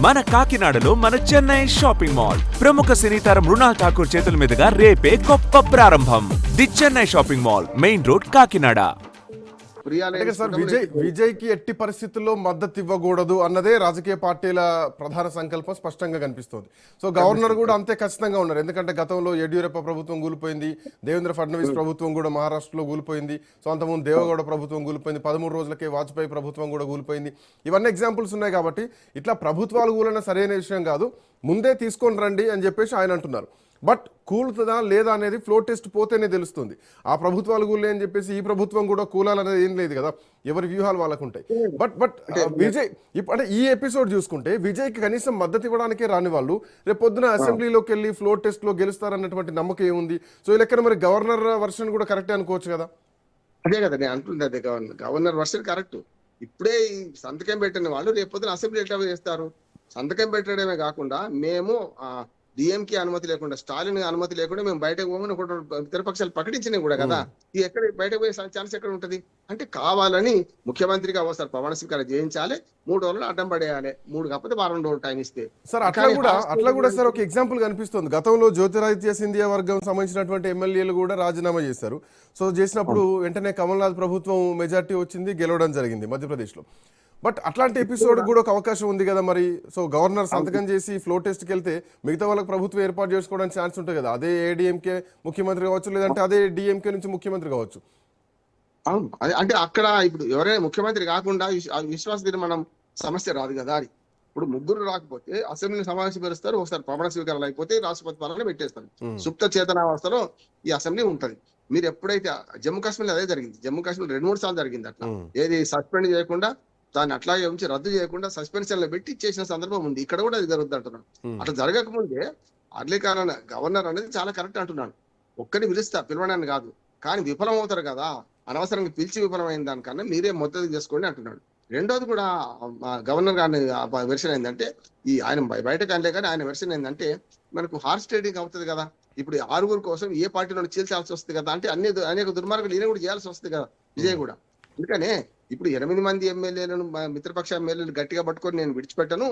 మన కాకినాడలో మన చెన్నై షాపింగ్ మాల్ ప్రముఖ సినీతార మృణాల్ ఠాకూర్ చేతుల మీదుగా రేపే గొప్ప ప్రారంభం. The Chennai shopping mall, main road, Kakinada. Sir Vijay కి ఎట్టి పరిస్థితుల్లో మద్దతు ఇవ్వకూడదు అన్నదే రాజకీయ పార్టీల ప్రధాన సంకల్పం స్పష్టంగా కనిపిస్తోంది. సో గవర్నర్ కూడా అంతే ఖచ్చితంగా ఉన్నారు. ఎందుకంటే గతంలో యడ్యూరప్ప ప్రభుత్వం కూలిపోయింది, దేవేంద్ర ఫడ్నవీస్ ప్రభుత్వం కూడా మహారాష్ట్రలో కూలిపోయింది, సో అంతకుముందు దేవగౌడ ప్రభుత్వం కూలిపోయింది, 13 రోజులకే వాజ్పేయి ప్రభుత్వం కూడా కూలిపోయింది. ఇవన్నీ ఎగ్జాంపుల్స్ ఉన్నాయి. కాబట్టి ఇట్లా ప్రభుత్వాలు కూలన సరైన విషయం కాదు, ముందే తీసుకొని రండి అని చెప్పేసి ఆయన అంటున్నారు. బట్ కూలుతుందా లేదా అనేది ఫ్లో టెస్ట్ పోతేనే తెలుస్తుంది. ఆ ప్రభుత్వాలు కూలే అని చెప్పేసి ఈ ప్రభుత్వం కూడా కూలాలనేది ఏం లేదు కదా, ఎవరి వ్యూహాలు వాళ్ళకు ఉంటాయి. బట్ విజయ్ అంటే ఈ ఎపిసోడ్ చూసుకుంటే విజయ్కి కనీసం మద్దతు ఇవ్వడానికే రాని వాళ్ళు రేపు పొద్దున అసెంబ్లీలోకి వెళ్ళి ఫ్లో టెస్ట్ లో గెలుస్తారన్నటువంటి నమ్మకం ఏముంది? సో ఈ లెక్కన మరి గవర్నర్ వర్షన్ కూడా కరెక్టే అనుకోవచ్చు కదా. అదే కదా నేను అంటుంది, అదే గవర్నర్ వర్షన్ కరెక్ట్. ఇప్పుడే ఈ సంతకం పెట్టిన వాళ్ళు రేపు పొద్దున అసెంబ్లీ ఎట్లా చేస్తారు? సంతకం పెట్టడమే కాకుండా మేము డిఎంకే అనుమతి లేకుండా, స్టాలిన్ అనుమతి లేకుండా మేము బయటకు పోమని ఇతరపక్షాలు ప్రకటించినాయి కూడా కదా. ఇది ఎక్కడ బయటకు పోయే ఛాన్స్ ఎక్కడ ఉంటది? అంటే కావాలని ముఖ్యమంత్రిగా అవసరం ప్రమాణ స్వీకారం చేయించాలి, 3 రోజులు అడ్డం పడేయాలి, 3 కాకపోతే 12 రోజులు టైం ఇస్తే. సార్ అట్లా కూడా సార్ ఒక ఎగ్జాంపుల్ కనిపిస్తుంది. గతంలో జ్యోతిరాదిత్య సింధియా వర్గం సంబంధించినటువంటి ఎమ్మెల్యేలు కూడా రాజీనామా చేశారు. సో చేసినప్పుడు వెంటనే కమల్నాథ్ ప్రభుత్వం మెజార్టీ వచ్చింది, గెలవడం జరిగింది మధ్యప్రదేశ్లో. బట్ అట్లాంటి ఎపిసోడ్ కూడా ఒక అవకాశం ఉంది కదా మరి. సో గవర్నర్ సంతకం చేసి ఫ్లో టెస్ట్కి వెళ్తే మిగతా వాళ్ళకి ప్రభుత్వం ఏర్పాటు చేసుకోవడానికి ఛాన్స్ ఉంటుంది కదా. అదే ఏడీఎంకే ముఖ్యమంత్రి కావచ్చు, లేదంటే అదే డిఎంకే నుంచి ముఖ్యమంత్రి కావచ్చు. అవును, అంటే అక్కడ ఇప్పుడు ఎవరైనా ముఖ్యమంత్రి కాకుండా విశ్వాస తీర్మానం సమస్య రాదు కదా. అది ఇప్పుడు ముగ్గురు రాకపోతే అసెంబ్లీని సమావేశపరుస్తారు, ఒకసారి ప్రమాణ స్వీకారాలు అయిపోతే రాష్ట్రపతి పాలన పెట్టేస్తారు. సుప్త చేతనావస్థలో ఈ అసెంబ్లీ ఉంటది. మీరు ఎప్పుడైతే జమ్మూ కాశ్మీర్ అదే జరిగింది, జమ్మూ కాశ్మీర్ 2-3 సార్లు జరిగింది అట్లా. ఏది సస్పెండ్ చేయకుండా దాన్ని అట్లాగే ఉంచి రద్దు చేయకుండా సస్పెన్షన్ లో పెట్టి చేసిన సందర్భం ఉంది. ఇక్కడ కూడా అది జరుగుతుంది అంటున్నాను. అట్లా జరగకముందే అర్లీకాల గవర్నర్ అనేది చాలా కరెక్ట్ అంటున్నాను. ఒక్కరిని పిలుస్తా, పిలవడానికి కాదు, కానీ విఫలం అవుతారు కదా, అనవసరంగా పిలిచి విఫలమైన దానికన్నా మీరే మొదటి చేసుకోండి అంటున్నాడు. రెండోది కూడా గవర్నర్ గారి వెర్షన్ ఏంటంటే, ఈ ఆయన బయటకు అనలే కానీ ఆయన వెర్షన్ ఏంటంటే, మనకు హార్స్ ట్రేడింగ్ అవుతుంది కదా. ఇప్పుడు 6 కోసం ఏ పార్టీలో చీల్చాల్సి వస్తుంది కదా, అంటే అనేక దుర్మార్గాలు ఈయన కూడా చేయాల్సి వస్తుంది కదా విజయ్ కూడా. అందుకనే ఇప్పుడు 8 మంది ఎమ్మెల్యేలను మిత్రపక్ష ఎమ్మెల్యేలు గట్టిగా పట్టుకొని నేను విడిచిపెట్టను,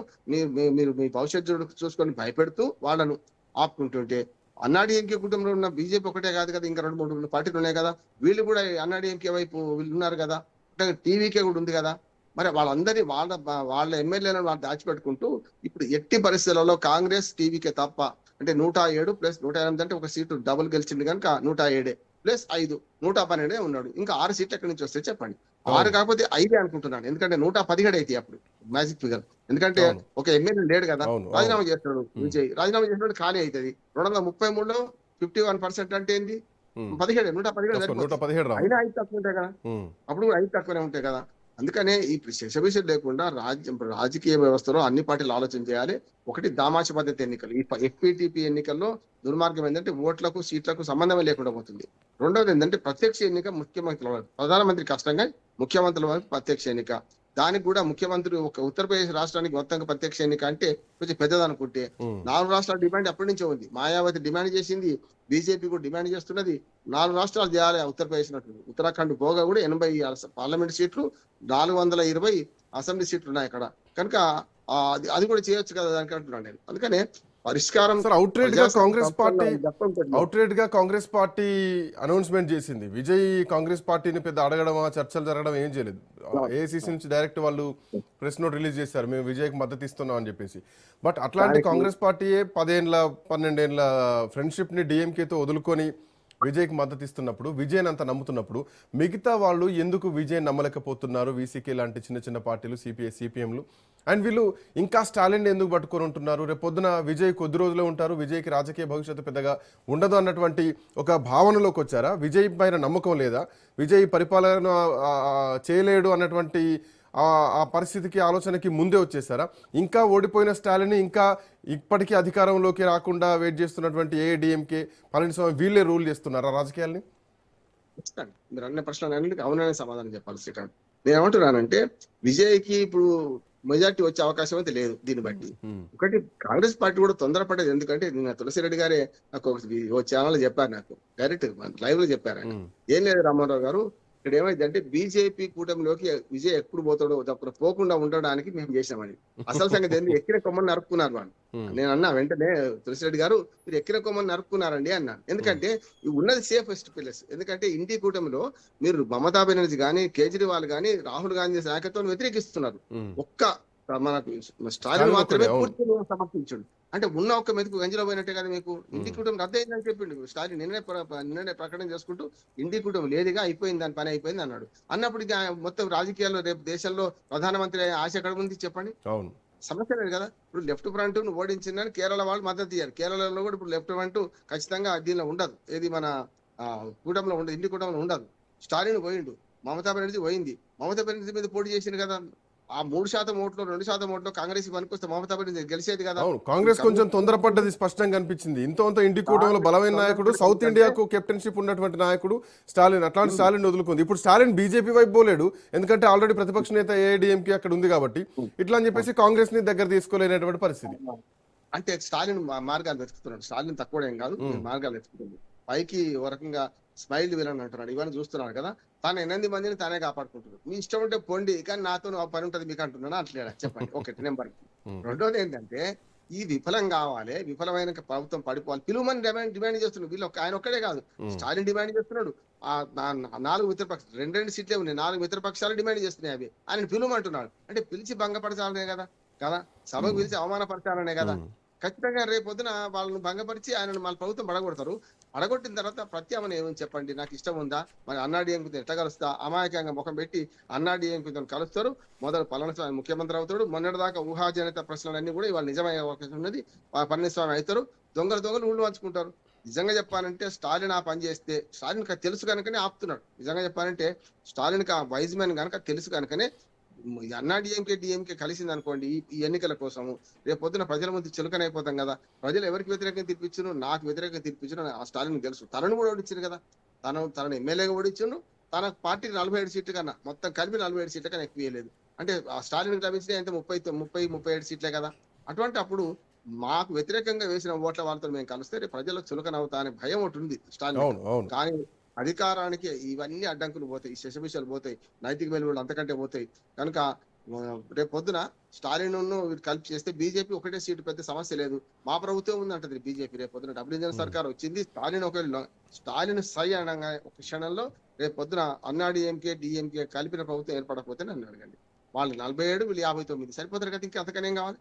మీరు మీ భవిష్యత్తు చూసుకొని భయపెడుతూ వాళ్ళను ఆపుకుంటుంటే, అన్నాడీఎంకే కుటుంబంలో ఉన్న బీజేపీ ఒకటే కాదు కదా, ఇంకా 2-3 పార్టీలు ఉన్నాయి కదా, వీళ్ళు కూడా అన్నాడీఎంకే వైపు వీళ్ళు ఉన్నారు కదా, టీవీకే కూడా ఉంది కదా. మరి వాళ్ళందరినీ వాళ్ళ ఎమ్మెల్యేలను వాళ్ళు దాచిపెట్టుకుంటూ ఇప్పుడు ఎట్టి పరిస్థితులలో కాంగ్రెస్ టీవీకే తప్ప, అంటే 107 + 108 అంటే ఒక సీటు డబుల్ గెలిచింది కనుక 107 + 5 112 ఉన్నాడు. ఇంకా 6 సీట్లు ఎక్కడి నుంచి వస్తాయి చెప్పండి? 6 కాకపోతే 5 అనుకుంటున్నాను, ఎందుకంటే 117 అయితే అప్పుడు మ్యాజిక్ ఫిగర్. ఎందుకంటే ఒక ఎమ్మెల్యే లేడు కదా, రాజీనామా చేస్తున్నాడు విజయ్, రాజీనామా చేసినప్పుడు ఖాళీ అవుతుంది. 233లో 51% అంటే ఏంది? 17 117 అయినా 5 తక్కువ ఉంటాయి కదా, అప్పుడు కూడా 5 తక్కువనే ఉంటాయి కదా. అందుకనే ఈ శశభిషం లేకుండా రాజకీయ వ్యవస్థలో అన్ని పార్టీలు ఆలోచన చేయాలి. ఒకటి దామాష పద్ధతి ఎన్నికలు, ఈ ఎఫ్పిటిపి ఎన్నికల్లో దుర్మార్గం ఏంటంటే ఓట్లకు సీట్లకు సంబంధమే లేకుండా పోతుంది. రెండవది ఏంటంటే ప్రత్యక్ష ఎన్నిక, ముఖ్యమంత్రుల ప్రధానమంత్రి కష్టంగా ముఖ్యమంత్రుల వరకు ప్రత్యక్ష ఎన్నిక. దానికి కూడా ముఖ్యమంత్రి ఒక ఉత్తరప్రదేశ్ రాష్ట్రానికి మొత్తంగా ప్రత్యక్ష ఎన్నిక అంటే కొంచెం పెద్దదనుకుంటే, 4 రాష్ట్రాల డిమాండ్ అప్పటి నుంచే ఉంది. మాయావతి డిమాండ్ చేసింది, బీజేపీ కూడా డిమాండ్ చేస్తున్నది, 4 రాష్ట్రాలు చేయాలి ఉత్తరప్రదేశ్ నట్లు. ఉత్తరాఖండ్ పోగా కూడా 80 పార్లమెంట్ సీట్లు, 420 అసెంబ్లీ సీట్లు ఉన్నాయి అక్కడ కనుక అది కూడా చేయొచ్చు కదా దానికి అంటున్నాను నేను. అందుకనే పరిష్కారం అవుట్రేట్ గా కాంగ్రెస్ పార్టీ అనౌన్స్మెంట్ చేసింది. విజయ్ కాంగ్రెస్ పార్టీని పెద్ద అడగడమా, చర్చలు జరగడం ఏం చేయలేదు. ఏఐసిసి నుంచి డైరెక్ట్ వాళ్ళు ప్రెస్ నోట్ రిలీజ్ చేశారు, మేము విజయ్కి మద్దతు ఇస్తున్నాం అని చెప్పేసి. బట్ అట్లాంటి కాంగ్రెస్ పార్టీయే 10 ఏళ్ల ఫ్రెండ్షిప్ ని డిఎంకేతో వదులుకొని విజయ్కి మద్దతు ఇస్తున్నప్పుడు, విజయ్ అంత నమ్ముతున్నప్పుడు మిగతా వాళ్ళు ఎందుకు విజయ్ నమ్మలేకపోతున్నారు? వీసీకే లాంటి చిన్న చిన్న పార్టీలు, సిపిఐ, సిపిఎంలు అండ్ వీళ్ళు ఇంకా స్టాలిన్ ఎందుకు పట్టుకొని ఉంటున్నారు? రేపు పొద్దున విజయ్ కొద్ది రోజులే ఉంటారు, విజయ్కి రాజకీయ భవిష్యత్తు పెద్దగా ఉండదు అన్నటువంటి ఒక భావనలోకి వచ్చారా? విజయ్ పైన నమ్మకం లేదా? విజయ్ పరిపాలన చేయలేడు అన్నటువంటి ఆ పరిస్థితికి, ఆలోచనకి ముందే వచ్చేసారా? ఇంకా ఓడిపోయిన స్టాలిన్ ఇంకా ఇప్పటికీ అధికారంలోకి రాకుండా వెయిట్ చేస్తున్నటువంటి ఏఐడిఎంకే, పళనిస్వామి వీళ్ళే రూల్ చేస్తున్నారా రాజకీయాల్ని? మీరు అన్న ప్రశ్న అవుననే సమాధానం చెప్పాలి శ్రీకాంత్. నేను ఏమంటున్నానంటే విజయ్కి ఇప్పుడు మెజార్టీ వచ్చే అవకాశం అయితే లేదు. దీన్ని బట్టి ఒకటి కాంగ్రెస్ పార్టీ కూడా తొందరపడేది. ఎందుకంటే నిన్న తులసిరెడ్డి గారే నాకు ఛానల్ చెప్పారు, నాకు డైరెక్ట్ లైవ్ లో చెప్పారు. ఏం లేదు రామారావు గారు, ఇక్కడ ఏమైందంటే బీజేపీ కూటమిలోకి విజయ్ ఎప్పుడు పోతాడో తప్ప పోకుండా ఉండడానికి మేము చేసామని. అసలు సంగతి ఏంది, ఎక్కిన కొమ్మని నరుక్కున్నారు వాళ్ళు. నేను అన్నా వెంటనే తులసిరెడ్డి గారు మీరు ఎక్కిన కొమ్మని నరుక్కున్నారండి అన్నాను. ఎందుకంటే ఉన్నది సేఫెస్ట్ ప్లేస్. ఎందుకంటే ఇండి కూటమిలో మీరు మమతా బెనర్జీ గానీ, కేజ్రీవాల్ గానీ, రాహుల్ గాంధీ నాయకత్వాన్ని వ్యతిరేకిస్తున్నారు. ఒక్క మనకు స్టాలిన్ మాత్రమే పూర్తి సమర్థించండు. అంటే ఉన్న ఒక్క మెతుకు గంజిలో పోయినట్టే కదా మీకు. ఇండి కూటమి రద్దయిందని చెప్పిండు స్టాలిన్. నిన్ననే ప్రకటన చేసుకుంటూ ఇండి కూటమి లేదుగా, అయిపోయింది, దాని పని అయిపోయింది అన్నాడు. అన్నప్పుడు మొత్తం రాజకీయాల్లో రేపు దేశంలో ప్రధానమంత్రి ఆశ ఎక్కడ ఉంది చెప్పండి. సమస్య లేదు కదా. ఇప్పుడు లెఫ్ట్ ఫ్రంట్ ను ఓడించిందని కేరళ వాళ్ళు మద్దతు ఇయ్యారు. కేరళలో కూడా ఇప్పుడు లెఫ్ట్ ఫ్రంట్ ఖచ్చితంగా దీనిలో ఉండదు. ఏది మన కూటమిలో ఉండదు, ఇండి కూటమిలో ఉండదు. స్టాలిన్ పోయిండు, మమతా బెనర్జీ పోయింది. మమతా బెనర్జీ మీద పోటీ చేసింది కదా. ఆ 3% ఓట్లు 2% ఓట్లు కాంగ్రెస్ పనికొస్తే మమతా బెనర్జీ గెలిచేది కదా. కాంగ్రెస్ కొంచెం తొందరపడ్డది స్పష్టంగా కనిపించింది. ఇంత ఇండి కూటమిలో బలమైన నాయకుడు, సౌత్ ఇండియాకు కెప్టెన్షిప్ ఉన్నటువంటి నాయకుడు స్టాలిన్. అట్లాంటి స్టాలిన్ వదులుకుంది. ఇప్పుడు స్టాలిన్ బీజేపీ వైపు పోలేడు, ఎందుకంటే ఆల్రెడీ ప్రతిపక్ష నేత ఏఐడిఎంకే అక్కడ ఉంది కాబట్టి. ఇట్లా అని చెప్పేసి కాంగ్రెస్ ని దగ్గర తీసుకోలేనటువంటి పరిస్థితి. అంటే స్టాలిన్ మార్గాలు వెతుకుతున్నాడు. స్టాలిన్ తక్కువ ఏం కాదు, మార్గాలు వెతుకుతుంది. పైకి ఓ రకంగా స్మైల్ విలన్ అంటున్నాడు. ఇవన్నీ చూస్తున్నాడు కదా. తాను 8 మందిని తానే కాపాడుకుంటున్నాడు. మీ ఇష్టం ఉంటే పొండి, కానీ నాతో పని ఉంటుంది మీకు అంటున్నాను అట్లేడా చెప్పండి. ఒకటి నెంబర్. రెండోది ఏంటంటే ఈ విఫలం కావాలి, విఫలమైన ప్రభుత్వం పడిపోవాలి, పిలువమని డిమాండ్ చేస్తున్నాడు. వీళ్ళు ఆయన ఒక్కడే కాదు, స్టాలిన్ డిమాండ్ చేస్తున్నాడు. ఆ 4 మిత్రపక్షాలు 2 సీట్లే ఉన్నాయి, 4 మిత్రపక్షాలు డిమాండ్ చేస్తున్నాయి. అవి ఆయన పిలువమంటున్నాడు. అంటే పిలిచి భంగపరచాలనే కదా కదా సభకు పిలిచి అవమానపరచాలనే కదా. ఖచ్చితంగా రేపొద్దున వాళ్ళని భంగపరిచి ఆయనను మళ్ళీ ప్రభుత్వం పడగొడతారు. పడగొట్టిన తర్వాత ప్రత్యామ్నాయం ఏమని చెప్పండి. నాకు ఇష్టం ఉందా, మరి అన్నాడీఎంకేతో ఎట్లా కలుస్తా, అమాయకంగా ముఖం పెట్టి అన్నాడీఎంకేతో కలుస్తారు. మొదలు పళనిస్వామి ముఖ్యమంత్రి అవుతాడు. మొన్నటిదాకా ఊహాజనిత ప్రశ్నలన్నీ కూడా ఇవాళ నిజమయ్యే అవకాశం ఉన్నది. పళనిస్వామి అవుతారు. దొంగలు ఊళ్ళు పంచుకుంటారు. నిజంగా చెప్పాలంటే స్టాలిన్ ఆ పని చేస్తే, స్టాలిన్ తెలుసు కనుకనే ఆపుతున్నాడు. నిజంగా చెప్పాలంటే స్టాలిన్ ఆ వైజ్ మ్యాన్ కనుక తెలుసు కనుకనే డిఎంకే కలిసింది అనుకోండి ఈ ఎన్నికల కోసము, రేపు పొద్దున ప్రజల ముందు చులకనైపోతాం కదా. ప్రజలు ఎవరికి వ్యతిరేకంగా తీర్పిచ్చును, నాకు వ్యతిరేకంగా తీర్పిచ్చును ఆ స్టాలిన్ తెలుసు. తనను కూడా ఓడించారు కదా. తనను ఎమ్మెల్యేగా ఓడించును. తన పార్టీకి 47 సీట్లు కన్నా మొత్తం కలిపి 47 సీట్ల కన్నా ఎక్కువ లేదు. అంటే ఆ స్టాలిన్ లభించిన అంటే 37 సీట్లే కదా. అటువంటి అప్పుడు మాకు వ్యతిరేకంగా వేసిన ఓట్ల వాళ్ళతో మేము కలిస్తే రేపు ప్రజలకు చులకనవుతా అనే భయం ఒకటి ఉంది స్టాలిన్. కానీ అధికారానికి ఇవన్నీ అడ్డంకులు పోతాయి, ఈ శశమిషాలు పోతాయి, నైతిక విలువలు అంతకంటే పోతాయి. కనుక రేపు పొద్దున స్టాలిన్ కలిపి చేస్తే బీజేపీ ఒకటే సీటు పెద్ద సమస్య లేదు. మా ప్రభుత్వం ఉంది అంటది బీజేపీ. రేపు పొద్దున డబుల్ ఇంజన్ సర్కార్ వచ్చింది. స్టాలిన్ సై అనగా ఒక క్షణంలో రేపు పొద్దున డిఎంకే కలిపిన ప్రభుత్వం ఏర్పడకపోతే నన్ను అడగండి. వాళ్ళు 47, వీళ్ళు 59 సరిపోతారు కదా. ఇంకా అంతకనేం కావాలి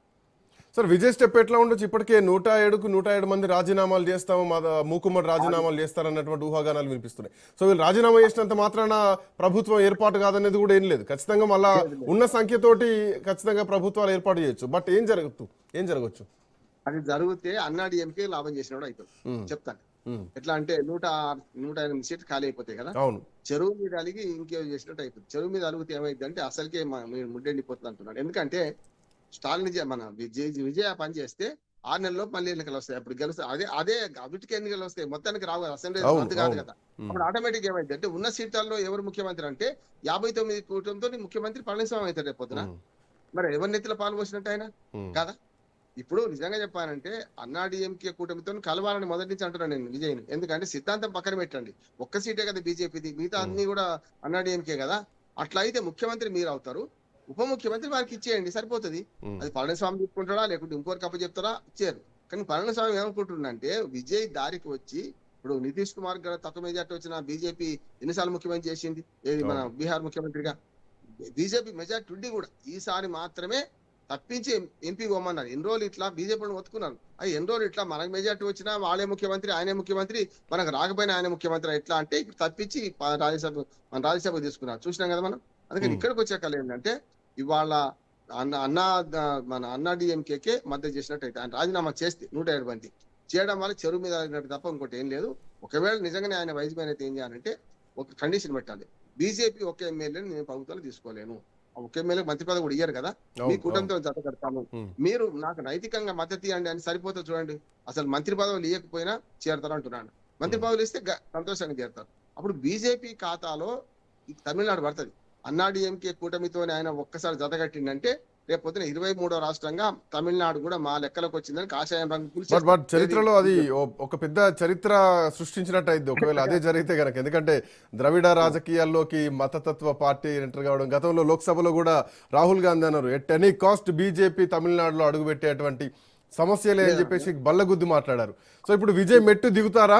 సార్? విజయ్ స్టెప్ ఎట్లా ఉండొచ్చు? ఇప్పటికే 107కు 107 మంది రాజీనామాలు చేస్తాము, మూకుమ్మడి రాజీనామాలు చేస్తారన్నటువంటి ఊహాగానాలు వినిపిస్తున్నాయి. సో వీళ్ళు రాజీనామా చేసినంత మాత్రాన ప్రభుత్వం ఏర్పాటు కాదనేది కూడా ఏం లేదు. ఖచ్చితంగా మళ్ళా ఉన్న సంఖ్యతోటి ఖచ్చితంగా ప్రభుత్వాలు ఏర్పాటు చేయొచ్చు. బట్ ఏం జరగచ్చు? అది జరిగితే అన్నాడీఎంకే లాభం చేసినప్పుడు అవుతుంది. చెప్తాను ఎట్లా అంటే 108 సీట్లు ఖాళీ అయిపోతాయి కదా. అవును, చెరువు మీద అలిగి ఇంకేం చేసినట్టు అయిపోతుంది. చెరువు మీద అలిగితే ఏమైంది అంటే అసలుకే ముడ్డెండిపోతుంది అంటున్నాడు. ఎందుకంటే స్టాలిన్ మన విజయ పని చేస్తే 6 నెలల్లో మళ్ళీ ఎన్నికలు వస్తాయి. అప్పుడు గెలుస్తాయి. అదే వీటికి ఎన్నికలు వస్తాయి, మొత్తానికి రావు. అసెంబ్లీ రద్దు కాదు కదా. అప్పుడు ఆటోమేటిక్ ఏమైంది అంటే ఉన్న సీట్లలో ఎవరు ముఖ్యమంత్రి అంటే 59 కూటమితో ముఖ్యమంత్రి పళనిస్వామి అవుతాడు రేపు పొద్దున. మరి ఎవరి నెత్తిలో పాలు పోసినట్టు ఆయన కదా. ఇప్పుడు నిజంగా చెప్పానంటే అన్నాడీఎంకే కూటమితో కలవాలని మొదటి నుంచి అంటున్నాను నేను విజయ్ని. ఎందుకంటే సిద్ధాంతం పక్కన పెట్టండి, ఒక్క సీటే కదా బీజేపీది, మిగతా అన్ని కూడా అన్నాడీఎంకే కదా. అట్లా అయితే ముఖ్యమంత్రి మీరు అవుతారు, ఉప ముఖ్యమంత్రి వారికి ఇచ్చేయండి, సరిపోతుంది. అది పళనిస్వామి చెప్పుకుంటాడా లేకుంటే ఇంకోరికి అప్ప చెప్తారా, ఇచ్చారు. కానీ పళనిస్వామి ఏమనుకుంటున్నాడంటే విజయ్ దారికి వచ్చి, ఇప్పుడు నితీష్ కుమార్ గారు తక్కువ మెజార్టీ వచ్చిన బీజేపీ ఎన్నిసార్లు ముఖ్యమంత్రి చేసింది, ఏది మన బీహార్ ముఖ్యమంత్రిగా. బీజేపీ మెజార్టీ ఉండి కూడా ఈసారి మాత్రమే తప్పించి ఎంపీ పోమన్నారు. ఎన్ని రోజులు ఇట్లా బీజేపీని ఒత్తుకున్నారు. అది ఎన్ని రోజులు ఇట్లా మనకు మెజార్టీ వచ్చినా వాళ్ళే ముఖ్యమంత్రి, ఆయనే ముఖ్యమంత్రి, మనకు రాకపోయినా ఆయన ముఖ్యమంత్రి ఎట్లా అంటే ఇప్పుడు తప్పించి మన రాజ్యసభ తీసుకున్నారు. చూసినాం కదా మనం. అందుకని ఇక్కడికి వచ్చే కళ ఏంటంటే ఇవాళ మన అన్నాడీఎంకేకే మద్దతు చేసినట్టు అయితే ఆయన రాజీనామా చేస్తే 107 మంది చేయడం వల్ల చెరువు మీద అడిగినట్టు తప్ప ఇంకోటి ఏం లేదు. ఒకవేళ నిజంగానే ఆయన వైస్ మ్యాన్ అయితే ఏం చేయాలంటే ఒక కండిషన్ పెట్టాలి. బీజేపీ ఒక ఎమ్మెల్యేని నేను ప్రభుత్వాలు తీసుకోలేను, ఒక ఎమ్మెల్యే మంత్రి పదవి కూడా ఇయ్యారు కదా, మీ కూటమితో జత కడతాను, మీరు నాకు నైతికంగా మద్దతు ఇవ్వండి అని సరిపోతే చూడండి. అసలు మంత్రి పదవులు ఇవ్వకపోయినా చేరతారు అంటున్నాను. మంత్రి పదవులు ఇస్తే సంతోషంగా చేరతారు. అప్పుడు బీజేపీ ఖాతాలో తమిళనాడు పడుతుంది. అన్నాడీఎంకే కూటమితోనే ఆయన ఒక్కసారి జత కట్టిండంటే రేపు పొద్దున 23వ రాష్ట్రంగా తమిళనాడు కూడా మా లెక్కలకు వచ్చిందని కాషాయం రంగు బట్ పిలిచేస్తారు. చరిత్రలో అది ఒక పెద్ద చరిత్ర సృష్టించినట్టు అయింది ఒకవేళ అదే జరిగితే కనుక. ఎందుకంటే ద్రవిడ రాజకీయాల్లోకి మతతత్వ పార్టీ ఎంటర్ కావడం, గతంలో లోక్సభలో కూడా రాహుల్ గాంధీ అన్నారు ఎట్ ఎనీ కాస్ట్ బీజేపీ తమిళనాడులో అడుగుపెట్టేటువంటి సమస్యలే అని చెప్పేసి బల్లగుద్ది మాట్లాడారు. సో ఇప్పుడు విజయ్ మెట్టు దిగుతారా,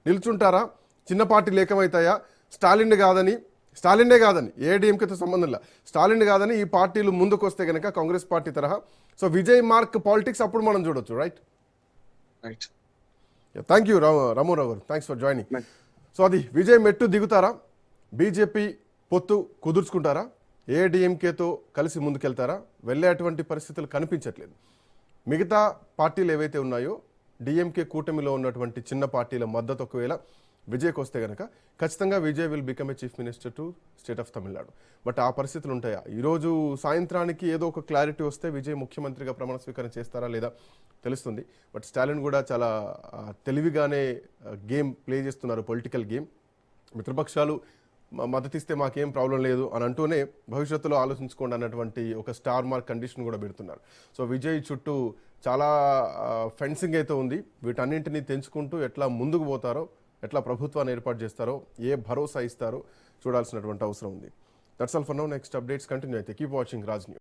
నిల్చుంటారా, చిన్న పార్టీలు ఏకమవుతాయా, స్టాలిన్నే కాదని ఏడీఎంకేతో సంబంధం లేదు, స్టాలిన్ కాదని ఈ పార్టీలు ముందుకు వస్తే కనుక కాంగ్రెస్ పార్టీ తరహా, సో విజయ్ మార్క్ పాలిటిక్స్ అప్పుడు మనం చూడొచ్చు, right? Right. Thank you Ramarao గారు, థ్యాంక్స్ ఫర్ జాయినింగ్. సో అది విజయ్ మెట్టు దిగుతారా, బీజేపీ పొత్తు కుదుర్చుకుంటారా, ఏడీఎంకేతో కలిసి ముందుకెళ్తారా, వెళ్ళేటువంటి పరిస్థితులు కనిపించట్లేదు. మిగతా పార్టీలు ఏవైతే ఉన్నాయో డిఎంకే కూటమిలో ఉన్నటువంటి చిన్న పార్టీల మద్దతు ఒకవేళ విజయ్కి వస్తే కనుక ఖచ్చితంగా Vijay will become a chief minister to state of Tamil Nadu. But ఆ పరిస్థితులు ఉంటాయా? ఈరోజు సాయంత్రానికి ఏదో ఒక క్లారిటీ వస్తే విజయ్ ముఖ్యమంత్రిగా ప్రమాణ స్వీకారం చేస్తారా లేదా తెలుస్తుంది. బట్ స్టాలిన్ కూడా చాలా తెలివిగానే గేమ్ ప్లే చేస్తున్నారు, పొలిటికల్ గేమ్. మిత్రపక్షాలు మద్దతిస్తే మాకేం ప్రాబ్లం లేదు అని అంటూనే భవిష్యత్తులో ఆలోచించుకోండి అన్నటువంటి ఒక స్టార్ మార్క్ కండిషన్ కూడా పెడుతున్నారు. సో విజయ్ చుట్టూ చాలా ఫెన్సింగ్ అయితే ఉంది. వీటన్నింటినీ తెంచుకుంటూ ఎట్లా ముందుకు పోతారో, ఎట్లా ప్రభుత్వాన్ని ఏర్పాటు చేస్తారో, ఏ భరోసా ఇస్తారో చూడాల్సినటువంటి అవసరం ఉంది. That's all for now. Next updates continue అయితే కీప్ వాచింగ్ రాజ్ న్యూస్.